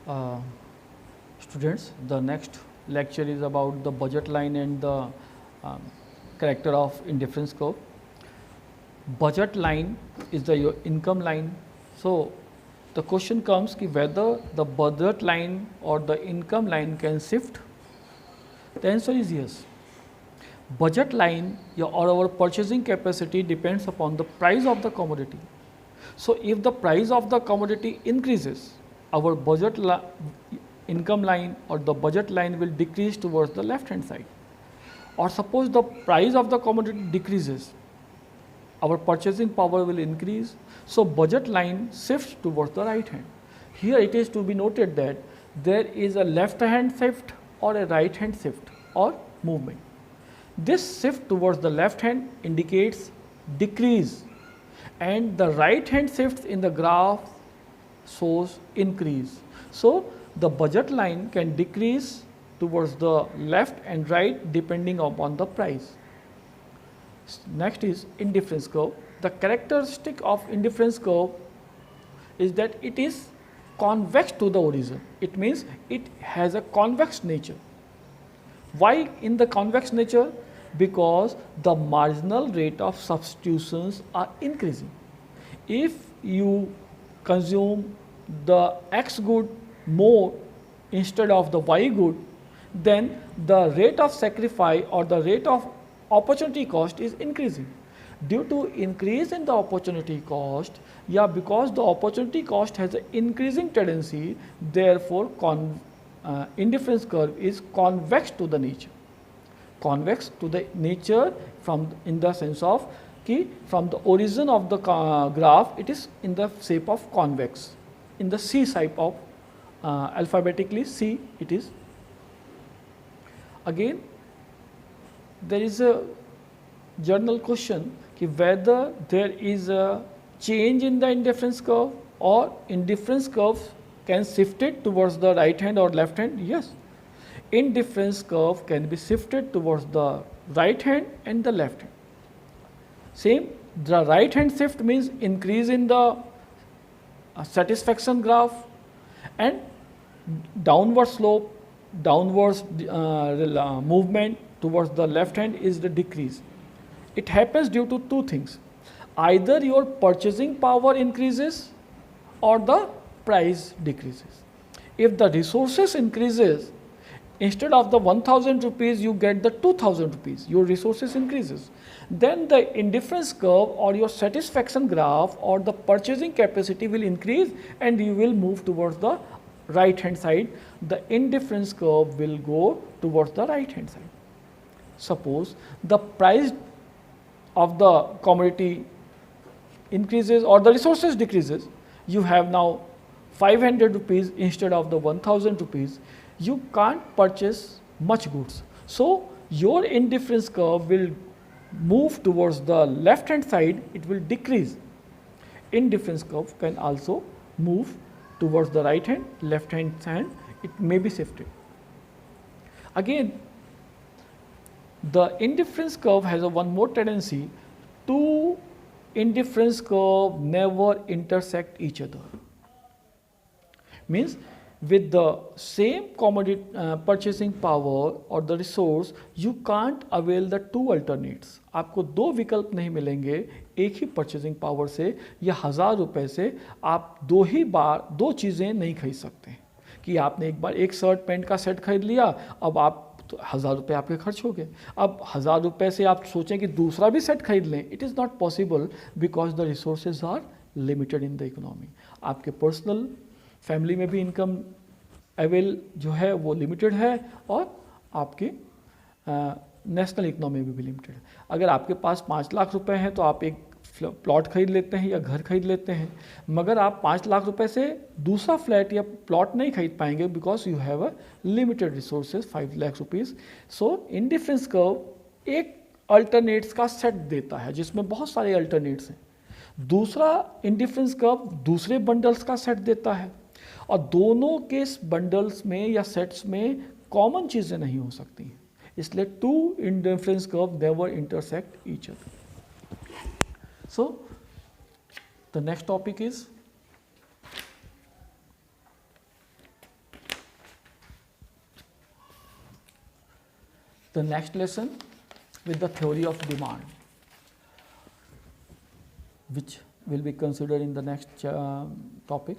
Uh, Students, the next lecture is about the budget line and the um, character of indifference curve. Budget line is the your income line. So the question comes ki whether the budget line or the income line can shift. The answer is yes. Budget line or our purchasing capacity depends upon the price of the commodity. So if the price of the commodity increases, our income line or the budget line will decrease towards the left hand side. Or suppose the price of the commodity decreases, our purchasing power will increase. So budget line shifts towards the right hand. Here it is to be noted that there is a left hand shift or a right hand shift or movement. This shift towards the left hand indicates decrease, and the right hand shifts in the graph shows increase. So the budget line can decrease towards the left and right depending upon the price. Next is indifference curve. The characteristic of indifference curve is that it is convex to the origin. It means it has a convex nature. Why in the convex nature? Because the marginal rate of substitutions are increasing. If you consume the X good more instead of the Y good, then the rate of sacrifice or the rate of opportunity cost is increasing. Due to increase in the opportunity cost, because the opportunity cost has an increasing tendency, therefore indifference curve is convex to the nature. Convex to the nature from in the sense of कि from the origin of the graph it is in the shape of convex, in the C shape of alphabetically C it is. Again there is a journal question कि whether there is a change in the indifference curve or indifference curve can shift it towards the right hand or left hand. Yes, indifference curve can be shifted towards the right hand and the left hand. Same, the right hand shift means increase in the satisfaction graph, and downward slope, downwards movement towards the left hand is the decrease. It happens due to two things. Either your purchasing power increases or the price decreases. If the resources increases, instead of the 1000 rupees you get the 2000 rupees, your resources increases. Then the indifference curve or your satisfaction graph or the purchasing capacity will increase and you will move towards the right hand side. The indifference curve will go towards the right hand side. Suppose the price of the commodity increases or the resources decreases, you have now 500 rupees instead of the 1000 rupees, you can't purchase much goods. So your indifference curve will move towards the left hand side, it will decrease. Indifference curve can also move towards the right hand, left hand side, it may be shifted. Again, the indifference curve has a one more tendency. Two indifference curve never intersect each other. Means with the same commodity purchasing power or the resource, you can't avail the two alternates. आपको दो विकल्प नहीं मिलेंगे एक ही purchasing power से या 1000 रुपए से आप दो चीज़ें नहीं खरीद सकते कि आपने एक बार एक शर्ट पैंट का सेट खरीद लिया, अब आप तो 1000 रुपये आपके खर्च हो गए, अब 1000 रुपये से आप सोचें कि दूसरा भी सेट खरीद लें. It is not possible because the resources are limited in the economy. आपके पर्सनल फैमिली में भी इनकम अवेल जो है वो लिमिटेड है और आपके नेशनल इकोनॉमी में भी लिमिटेड है. अगर आपके पास 5 लाख रुपए हैं तो आप एक प्लॉट खरीद लेते हैं या घर खरीद लेते हैं, मगर आप 5 लाख रुपए से दूसरा फ्लैट या प्लॉट नहीं खरीद पाएंगे because you have a limited resources 5 lakh rupees. So indifference curve एक अल्टरनेट्स का सेट देता है जिसमें बहुत सारे अल्टरनेट्स हैं. दूसरा इंडिफरेंस कर्व दूसरे बंडल्स का सेट देता है और दोनों के बंडल्स में या सेट्स में कॉमन चीज़ें नहीं हो सकती हैं, इसलिए two indifference curve never intersect each other. So the next topic is the next lesson with the theory of demand, which will be considered in the next topic.